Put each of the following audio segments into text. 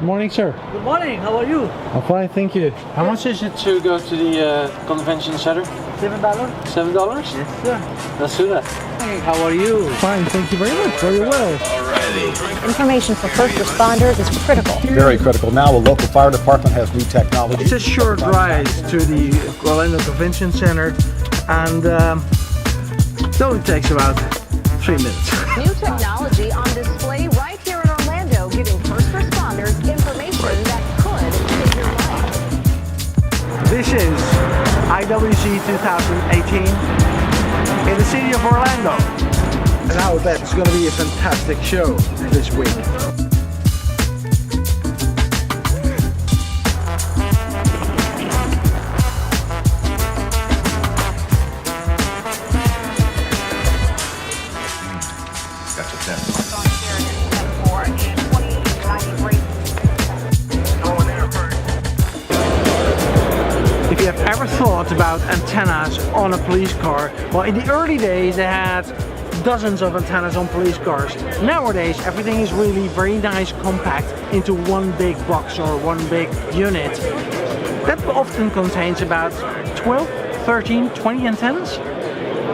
Good morning, sir. Good morning, how are you? I'm fine, thank you. How much is it to go to the convention center? $7? $7? Yes, sir. Let's do that. Hey, how are you? Fine, thank you very much. Very well. Alrighty. Information for first responders is critical. Very critical. Now the local fire department has new technology. It's a short ride to the Orlando Convention Center, and it only takes about 3 minutes. New technology on display right here in Orlando, giving first responders information that could save your life. This is IWCE 2018 in the city of Orlando. And I bet it's going to be a fantastic show this week. If you have ever thought about antennas on a police car, well, in the early days they had dozens of antennas on police cars. Nowadays everything is really very nice, compact into one big box or one big unit. That often contains about 12, 13, 20 antennas.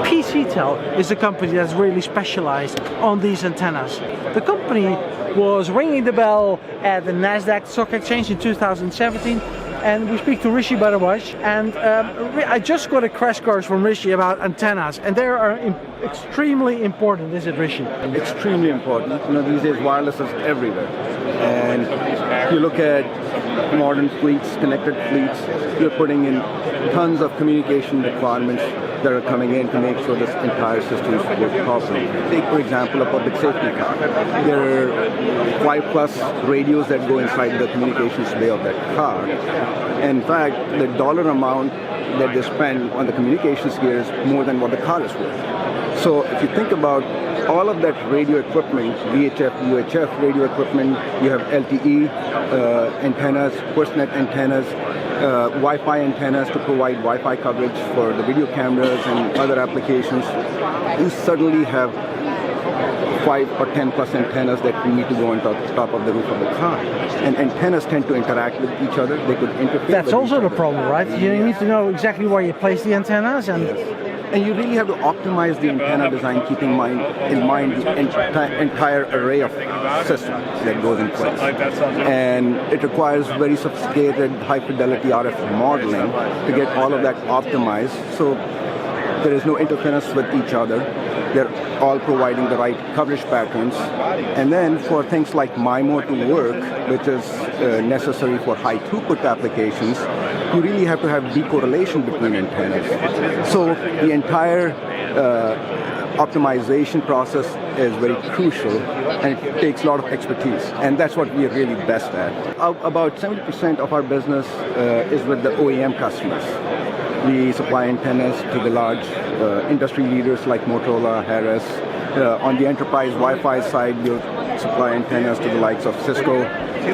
PCTEL is a company that's really specialized on these antennas. The company was ringing the bell at the Nasdaq Stock Exchange in 2017, and we speak to Rishi Bharadwaj, and I just got a crash course from Rishi about antennas, and they are extremely important, is it, Rishi? Extremely important. You know, these days wireless is everywhere, and if you look at modern fleets, connected fleets, you're putting in tons of communication requirements that are coming in to make sure this entire system works properly. Take, for example, a public safety car. There are 5+ radios that go inside the communications bay of that car. In fact, the dollar amount that they spend on the communications gear is more than what the car is worth. So if you think about all of that radio equipment, VHF, UHF radio equipment, you have LTE antennas, FirstNet antennas, Wi-Fi antennas to provide Wi-Fi coverage for the video cameras and other applications. You suddenly have 5 or 10+ antennas that need to go on top of the roof of the car. And antennas tend to interact with each other. They could interfere. That's also the problem, right? You need to know exactly where you place the antennas, and and you really have to optimize the antenna design, keeping in mind the entire array of systems that goes in place. And it requires very sophisticated, high-fidelity RF modeling to get all of that optimized. So there is no interference with each other. They're all providing the right coverage patterns. And then for things like MIMO to work, which is necessary for high throughput applications, you really have to have decorrelation between antennas. So the entire optimization process is very crucial, and it takes a lot of expertise, and that's what we are really best at. About 70% of our business is with the OEM customers. We supply antennas to the large industry leaders like Motorola, Harris. On the enterprise Wi-Fi side, we supply antennas to the likes of Cisco,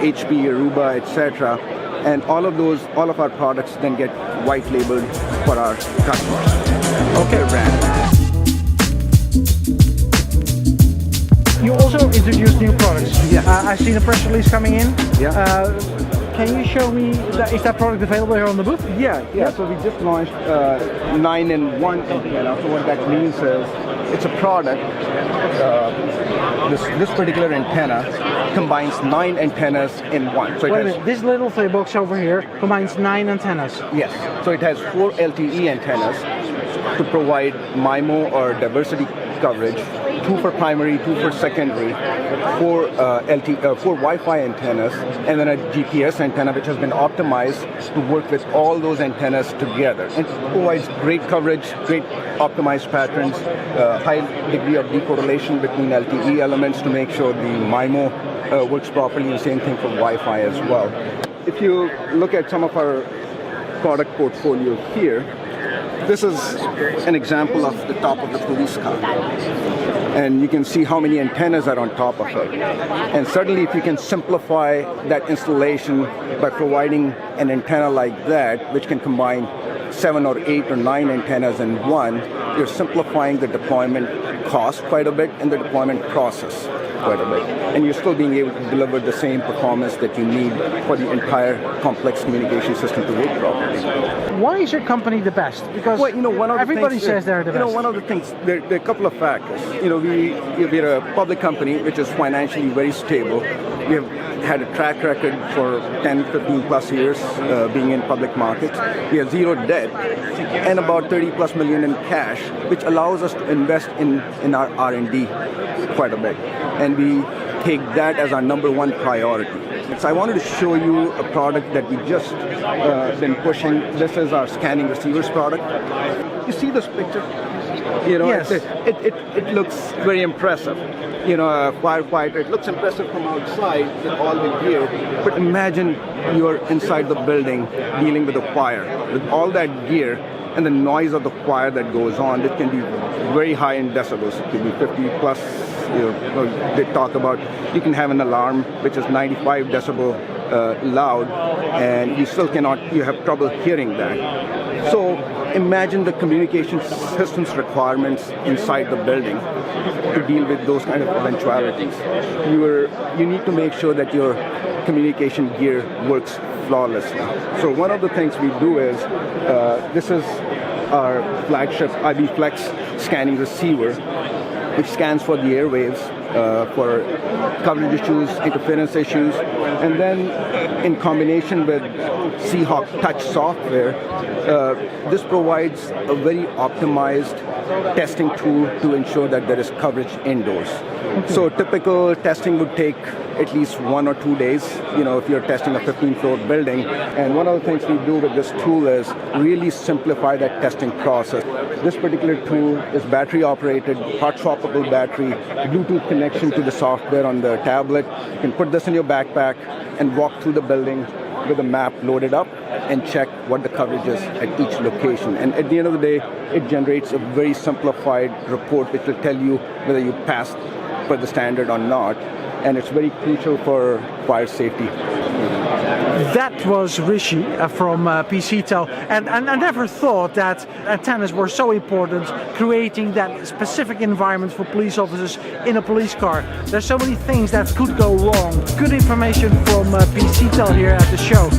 HP, Aruba, etc. And all of our products then get white labeled for our customers. Okay, brand. you also introduced new products. Yes. I've seen a press release coming in. Yeah. Can you show me, is that product available here on the booth? Yeah. So we just launched 9-in-1 antenna. So what that means is it's a product. This particular antenna combines 9 antennas in one. So Wait a minute, this little box over here combines 9 antennas. Yes. So it has 4 LTE antennas to provide MIMO or diversity coverage, 2 for primary, 2 for secondary, 4 Wi-Fi antennas, and then a GPS antenna which has been optimized to work with all those antennas together. And it provides great coverage, great optimized patterns, high degree of decorrelation between LTE elements to make sure the MIMO works properly, and same thing for Wi-Fi as well. If you look at some of our product portfolio here, this is an example of the top of the police car. And you can see how many antennas are on top of it. And certainly if you can simplify that installation by providing an antenna like that, which can combine 7 or 8 or 9 antennas in one, you're simplifying the deployment cost quite a bit and the deployment process. quite a bit. And you're still being able to deliver the same performance that you need for the entire complex communication system to work properly. Why is your company the best? Because Well, one of the everybody things, says they're the best. One of the things, there are a couple of factors. We're a public company which is financially very stable. We have had a track record for 10, 15 plus years being in public markets. We have zero debt and about 30 plus million in cash, which allows us to invest in our R&D quite a bit. And we take that as our number one priority. So I wanted to show you a product that we just been pushing. This is our scanning receivers product. You see this picture? Yes. It looks very impressive. A firefighter, it looks impressive from outside with all the gear. But imagine you're inside the building dealing with a fire. With all that gear and the noise of the fire that goes on, it can be very high in decibels. It could be 50 plus. They talk about you can have an alarm which is 95 decibel loud, and you still you have trouble hearing that. So imagine the communication systems requirements inside the building to deal with those kind of eventualities. You need to make sure that your communication gear works flawlessly. So one of the things we do is, this is our flagship IB Flex scanning receiver, which scans for the airwaves, for coverage issues, interference issues, and then in combination with Seahawk Touch software, this provides a very optimized testing tool to ensure that there is coverage indoors. So typical testing would take at least 1 or 2 days, if you're testing a 15-floor building. And one of the things we do with this tool is really simplify that testing process. This particular tool is battery operated, hot swappable battery, Bluetooth connection to the software on the tablet. You can put this in your backpack and walk through the building with a map loaded up and check what the coverage is at each location. And at the end of the day, it generates a very simplified report which will tell you whether you passed for the standard or not. And it's very crucial for fire safety. That was Rishi from PCTEL, and I never thought that antennas were so important, creating that specific environment for police officers in a police car. There's so many things that could go wrong. Good information from PCTEL here at the show.